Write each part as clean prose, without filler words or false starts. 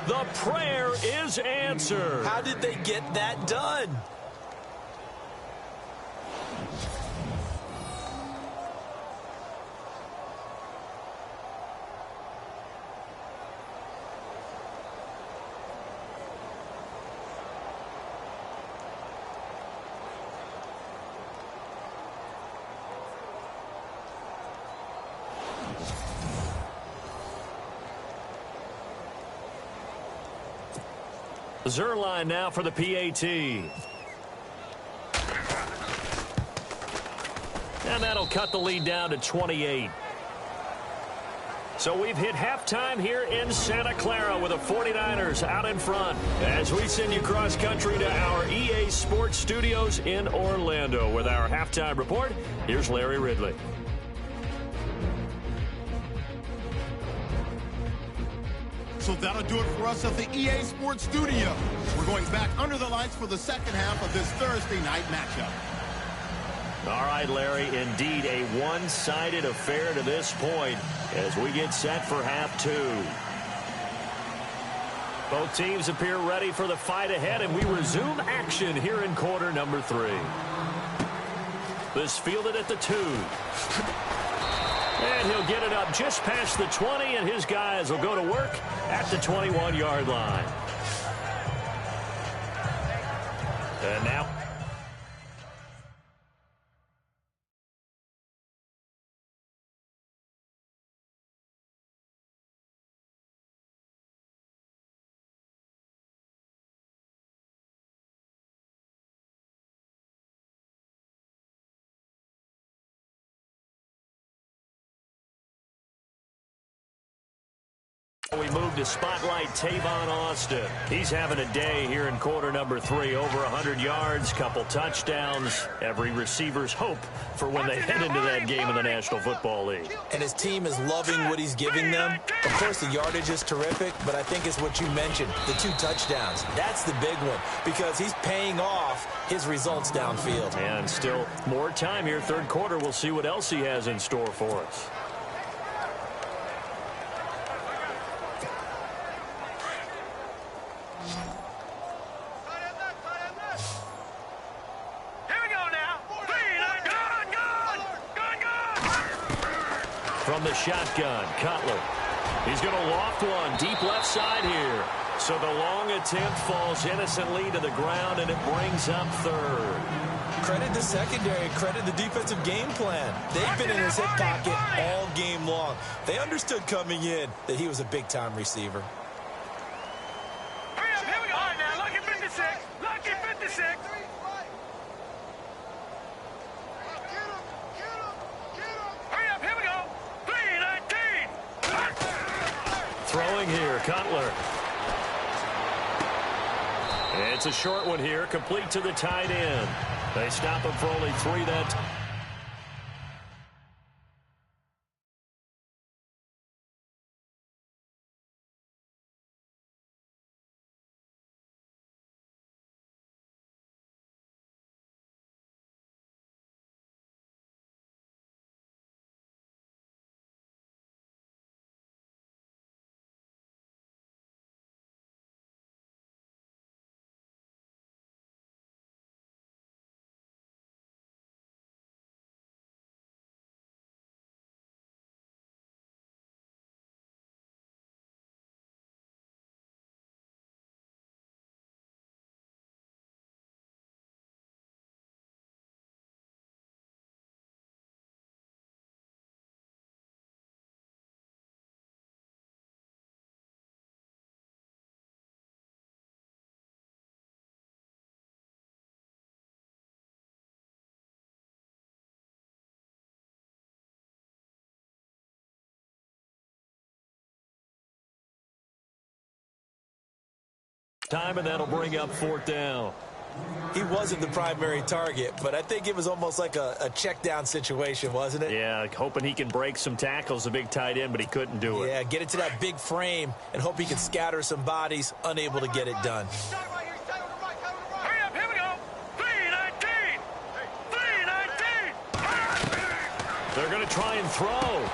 The prayer is answered. How did they get that done? Zerline now for the PAT. And that'll cut the lead down to 28. So we've hit halftime here in Santa Clara with the 49ers out in front. As we send you cross-country to our EA Sports Studios in Orlando with our halftime report, here's Larry Ridley. So that'll do it for us at the EA Sports Studio. We're going back under the lights for the second half of this Thursday night matchup. All right, Larry, indeed a one-sided affair to this point as we get set for half two. Both teams appear ready for the fight ahead, and we resume action here in quarter number 3. This fielded at the 2. And he'll get it up just past the 20, and his guys will go to work at the 21-yard line. And now, we move to spotlight Tavon Austin. He's having a day here in quarter number 3. Over 100 yards, couple touchdowns. Every receiver's hope for when they head into that game in the National Football League. And his team is loving what he's giving them. Of course, the yardage is terrific, but I think it's what you mentioned, the 2 touchdowns. That's the big one because he's paying off his results downfield. And still more time here. Third quarter, we'll see what else he has in store for us. From the shotgun, Cutler. He's going to loft one deep left side here. So the long attempt falls innocently to the ground, and it brings up third. Credit the secondary, credit the defensive game plan. They've been in his hip pocket all game long. They understood coming in that he was a big-time receiver. Hurry up, here we go. All right, now, lucky 56. Lucky 56. Throwing here, Cutler. It's a short one here, complete to the tight end. They stop him for only 3 that time. Time, and that'll bring up 4th down. He wasn't the primary target, but I think it was almost like a check down situation, wasn't it? Yeah, hoping he can break some tackles, a big tight end, but he couldn't do it. Yeah, get it to that big frame and hope he can scatter some bodies, unable to get it done. Hurry up, here we go. 319. 319. They're going to try and throw.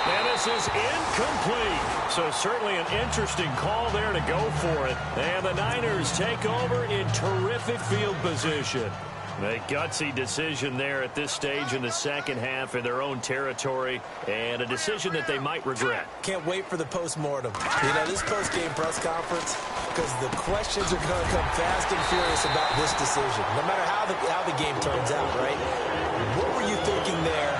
And this is incomplete. So certainly an interesting call there to go for it. And the Niners take over in terrific field position. A gutsy decision there at this stage in the second half in their own territory, and a decision that they might regret. Can't wait for the postmortem. You know, this post-game press conference, because the questions are going to come fast and furious about this decision, no matter how the game turns out, right? What were you thinking there?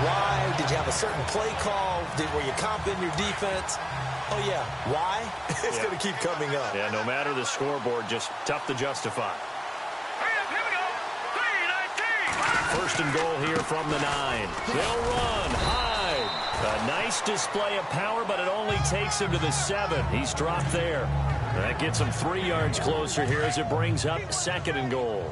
Why? Did you have a certain play call? Were you confident in your defense? Oh, yeah. Why? It's going to keep coming up. Yeah, no matter the scoreboard, just tough to justify. First and goal here from the 9. They'll run. Hyde. A nice display of power, but it only takes him to the 7. He's dropped there. That gets him 3 yards closer here as it brings up second and goal.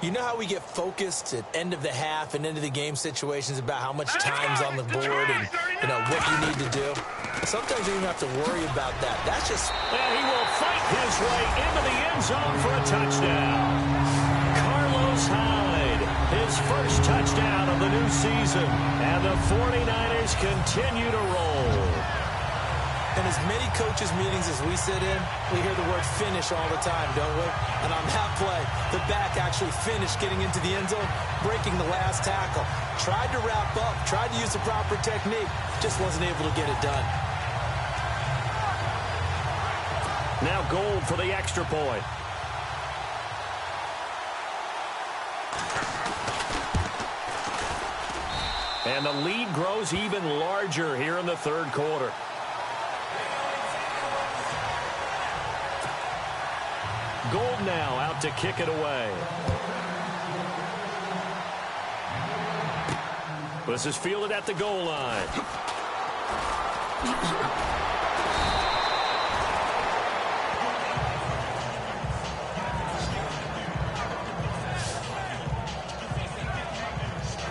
You know how we get focused at end of the half and end of the game situations about how much time's on the board and, you know, what you need to do? Sometimes you don't have to worry about that. That's just... And he will fight his way into the end zone for a touchdown. Carlos Hyde, his first touchdown of the new season. And the 49ers continue to roll. In as many coaches' meetings as we sit in, we hear the word finish all the time, don't we? And on that play, the back actually finished getting into the end zone, breaking the last tackle. Tried to wrap up, tried to use the proper technique, just wasn't able to get it done. Now Gold for the extra point. And the lead grows even larger here in the third quarter. Gold now out to kick it away. This is fielded at the goal line.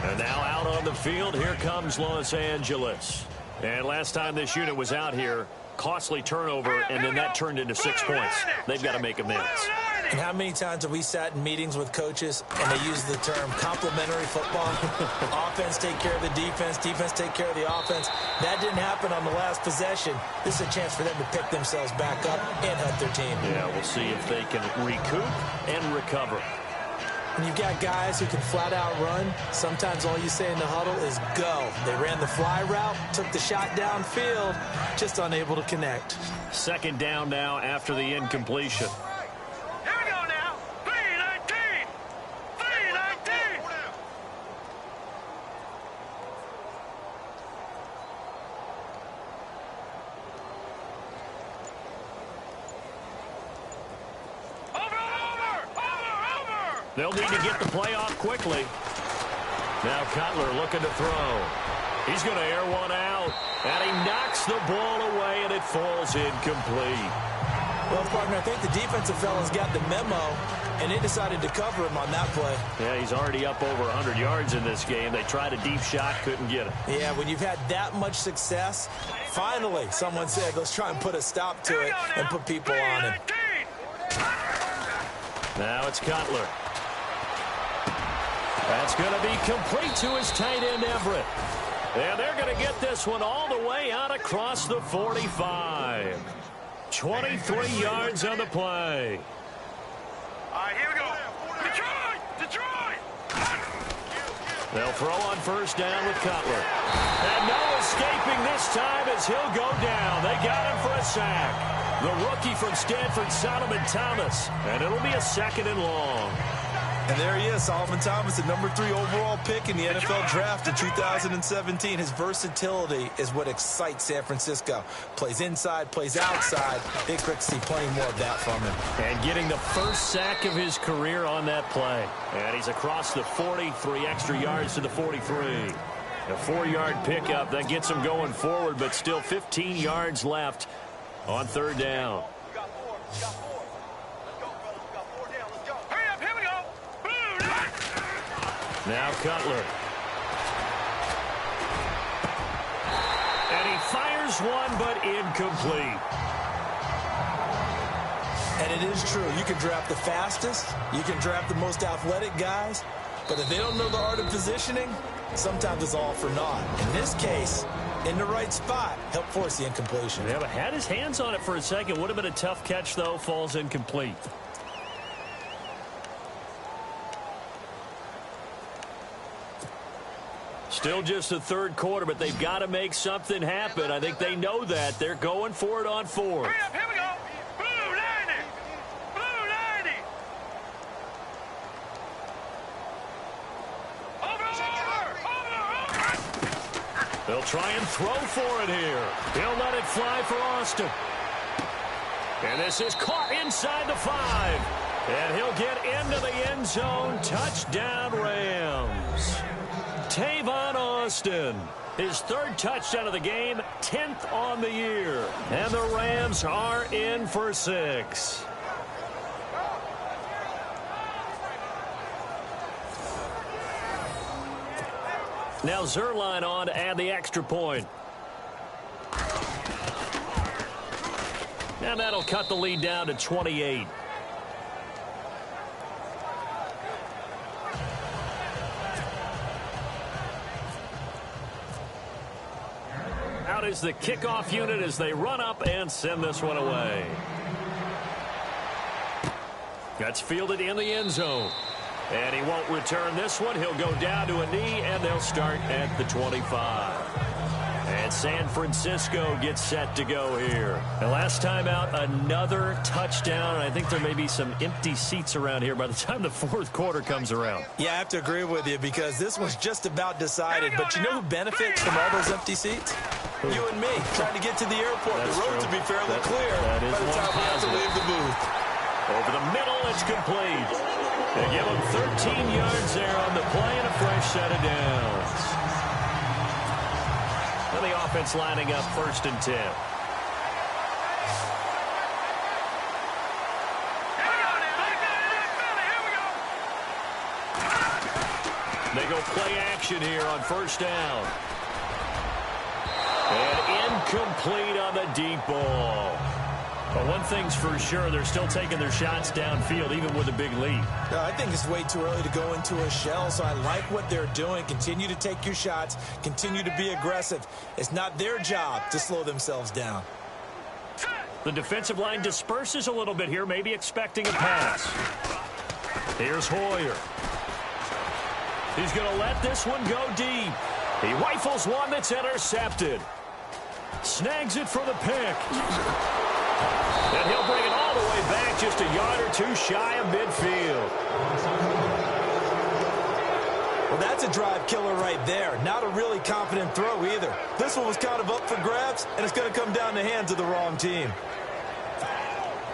And now out on the field, here comes Los Angeles. And last time this unit was out here, costly turnover, and then that turned into 6 points. They've got to make amends. And how many times have we sat in meetings with coaches and they use the term complementary football? Offense take care of the defense, defense take care of the offense. That didn't happen on the last possession. This is a chance for them to pick themselves back up and help their team. Yeah, we'll see if they can recoup and recover. When you've got guys who can flat out run, sometimes all you say in the huddle is go. They ran the fly route, took the shot downfield, just unable to connect. Second down now after the incompletion. Here we go now. 3-19. 3-19. Over. They'll need to get the play off quickly. Now Cutler looking to throw. He's going to air one out, and he knocks the ball away, and it falls incomplete. Well, partner, I think the defensive fellas got the memo, and they decided to cover him on that play. Yeah, he's already up over 100 yards in this game. They tried a deep shot, couldn't get it. Yeah, when you've had that much success, finally someone said, let's try and put a stop to it and put people on him. Now it's Cutler. That's going to be complete to his tight end, Everett. And they're going to get this one all the way out across the 45. 23 yards on the play. All right, here we go. Detroit! They'll throw on first down with Cutler. And no escaping this time as he'll go down. They got him for a sack. The rookie from Stanford, Solomon Thomas. And it'll be a second and long. And there he is, Solomon Thomas, the number 3 overall pick in the NFL draft in 2017. His versatility is what excites San Francisco. Plays inside, plays outside. They expect to see plenty more of that from him. And getting the first sack of his career on that play. And he's across the 43 extra yards to the 43. A 4-yard pickup that gets him going forward, but still 15 yards left on third down. Now Cutler. And he fires one, but incomplete. And it is true. You can draft the fastest. You can draft the most athletic guys. But if they don't know the art of positioning, sometimes it's all for naught. In this case, in the right spot, helped force the incompletion. Yeah, but had his hands on it for a second. Would have been a tough catch, though. Falls incomplete. Still just the third quarter, but they've got to make something happen. I think they know that. They're going for it on fourth. Hurry up, here we go. Blue 90. Blue 90. Over. They'll try and throw for it here. He'll let it fly for Austin. And this is caught inside the 5. And he'll get into the end zone. Touchdown, Rams. Tavon Austin, his third touchdown of the game, 10th on the year. And the Rams are in for 6. Now Zerline on to add the extra point. And that'll cut the lead down to 28. Out is the kickoff unit as they run up and send this one away. That's fielded in the end zone. And he won't return this one. He'll go down to a knee, and they'll start at the 25. And San Francisco gets set to go here. And last time out, another touchdown. I think there may be some empty seats around here by the time the fourth quarter comes around. Yeah, I have to agree with you because this was just about decided. But you know who benefits from all those empty seats? You and me, trying to get to the airport. That's the road true. to be fairly clear that is by the time we have to leave the booth. Over the middle, it's complete. They give him 13 yards there on the play and a fresh set of downs. And the offense lining up 1st and 10. They go play action here on 1st down. And incomplete on the deep ball. But one thing's for sure, they're still taking their shots downfield, even with a big lead. I think it's way too early to go into a shell, so I like what they're doing. Continue to take your shots. Continue to be aggressive. It's not their job to slow themselves down. The defensive line disperses a little bit here, maybe expecting a pass. Here's Hoyer. He's going to let this one go deep. He rifles one that's intercepted. Snags it for the pick. And he'll bring it all the way back just a yard or two shy of midfield. Well, that's a drive killer right there. Not a really confident throw either. This one was kind of up for grabs, and it's going to come down the hands of the wrong team.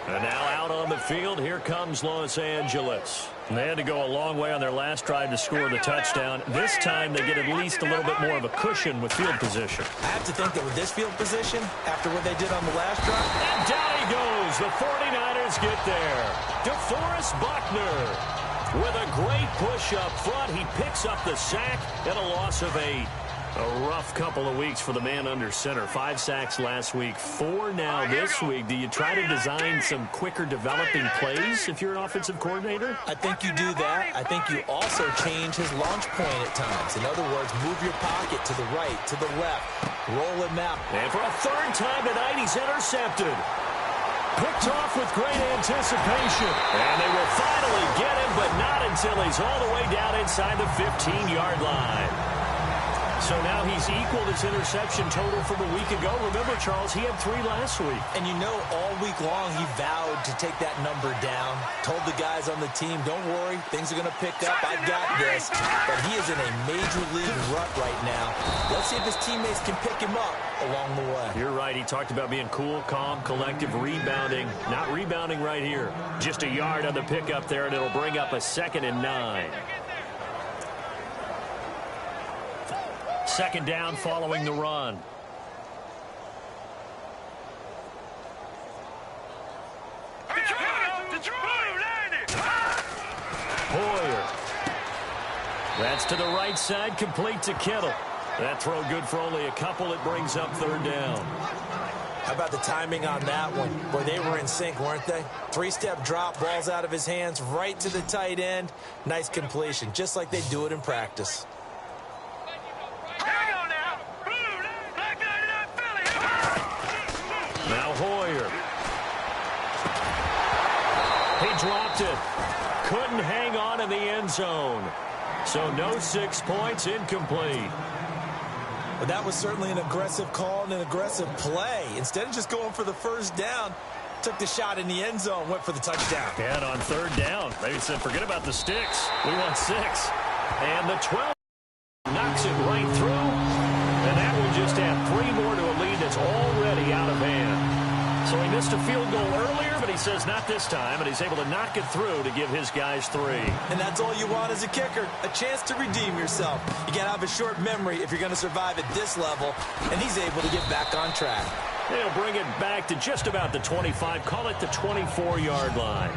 And now out on the field, here comes Los Angeles. And they had to go a long way on their last drive to score the touchdown. This time they get at least a little bit more of a cushion with field position. I have to think that with this field position, after what they did on the last drive. And down he goes. The 49ers get there. DeForest Buckner with a great push up front. He picks up the sack and a loss of 8. A rough couple of weeks for the man under center. 5 sacks last week, 4 now this week. Do you try to design some quicker developing plays if you're an offensive coordinator? I think you do that. I think you also change his launch point at times. In other words, move your pocket to the right, to the left, roll him out. And for a 3rd time tonight, he's intercepted. Picked off with great anticipation. And they will finally get him, but not until he's all the way down inside the 15-yard line. So now he's equaled his interception total from a week ago. Remember, Charles, he had 3 last week. And you know, all week long he vowed to take that number down. Told the guys on the team, don't worry, things are going to pick up. I got this. But he is in a major league rut right now. Let's see if his teammates can pick him up along the way. You're right. He talked about being cool, calm, collective, rebounding. Not rebounding right here. Just a yard on the pickup there, and it'll bring up a 2nd and 9. 2nd down following the run. Hoyer. That's to the right side, complete to Kittle. That throw good for only a couple. It brings up 3rd down. How about the timing on that one? Boy, they were in sync, weren't they? 3-step drop, balls out of his hands, right to the tight end. Nice completion, just like they do it in practice. dropped it. Couldn't hang on in the end zone. So no 6 points, incomplete. But that was certainly an aggressive call and an aggressive play. Instead of just going for the first down, took the shot in the end zone, went for the touchdown. And on third down, they said, forget about the sticks. We want 6. And the 12 knocks it right through. And that will just add 3 more to a lead that's already out of hand. So he missed a field goal earlier, but he says not this time, and he's able to knock it through to give his guys 3. And that's all you want as a kicker, a chance to redeem yourself. You got to have a short memory if you're going to survive at this level, and he's able to get back on track. They'll bring it back to just about the 25, call it the 24-yard line.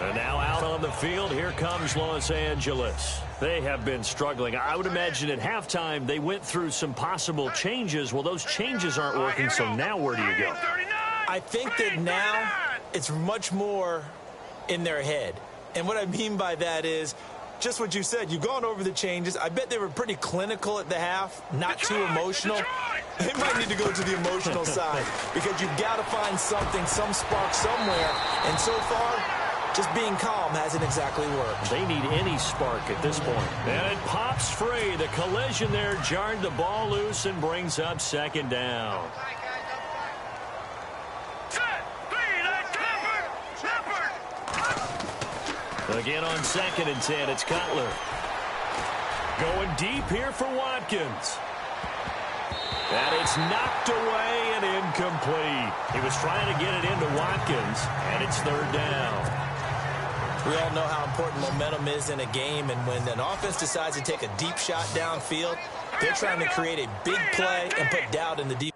And now out on the field, here comes Los Angeles. They have been struggling. I would imagine at halftime they went through some possible changes. Well, those changes aren't working, so now where do you go? I think that now it's much more in their head. And what I mean by that is just what you said. You've gone over the changes. I bet they were pretty clinical at the half, not too emotional. They might need to go to the emotional side because you've got to find something, some spark somewhere. And so far, just being calm hasn't exactly worked. They need any spark at this point. And it pops free. The collision there jarred the ball loose and brings up second down. Again on 2nd and 10, it's Cutler. Going deep here for Watkins. And it's knocked away and incomplete. He was trying to get it into Watkins, and it's third down. We all know how important momentum is in a game, and when an offense decides to take a deep shot downfield, they're trying to create a big play and put doubt in the defense.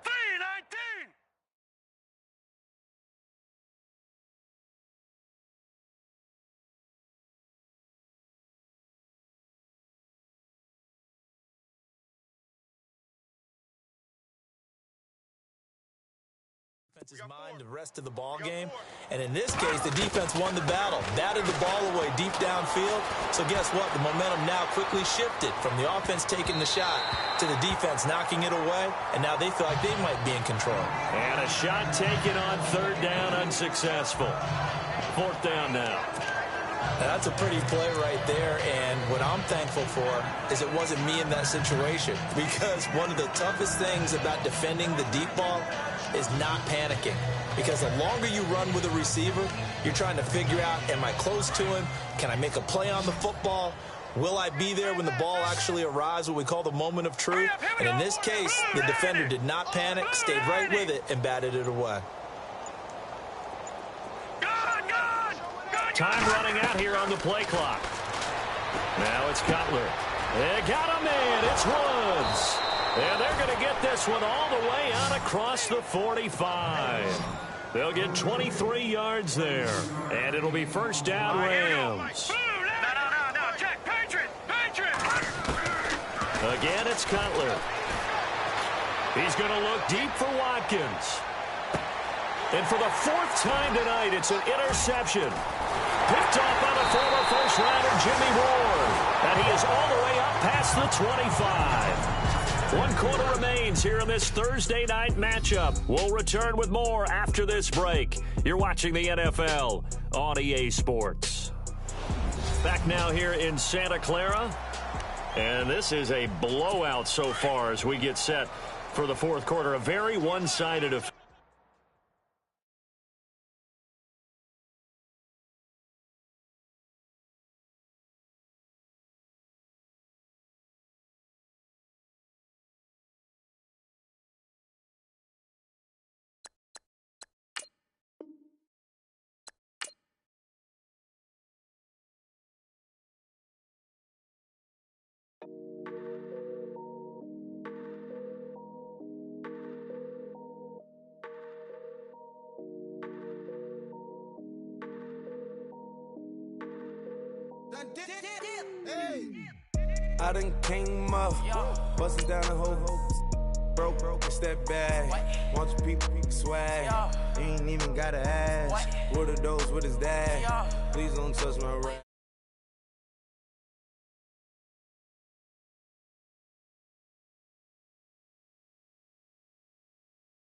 His mind the rest of the ball game, and in this case the defense won the battle, batted the ball away deep downfield. So guess what, the momentum now quickly shifted from the offense taking the shot to the defense knocking it away, and now they feel like they might be in control. And a shot taken on third down, unsuccessful. Fourth down now. Now that's a pretty play right there, and what I'm thankful for is it wasn't me in that situation, because one of the toughest things about defending the deep ball is not panicking, because the longer you run with a receiver, you're trying to figure out, am I close to him? Can I make a play on the football? Will I be there when the ball actually arrives, what we call the moment of truth? And in this case, the defender did not panic, stayed right with it, and batted it away. Time running out here on the play clock. Now it's Cutler. They got a man. It's Woods. And they're going to get this one all the way out across the 45. They'll get 23 yards there. And it'll be first down, Rams. No, Jack, Patriot. Again, it's Cutler. He's going to look deep for Watkins. And for the 4th time tonight, it's an interception. Picked off by the former first-rounder Jimmy Ward. And he is all the way up past the 25. 1 quarter remains here in this Thursday night matchup. We'll return with more after this break. You're watching the NFL on EA Sports. Back now here in Santa Clara. And this is a blowout so far as we get set for the 4th quarter. A very one-sided affair. I done came up, bustin' down the whole broke, it's that bag. Want your people swag, you ain't even gotta ask. What are those, what is that? Please don't touch my rap.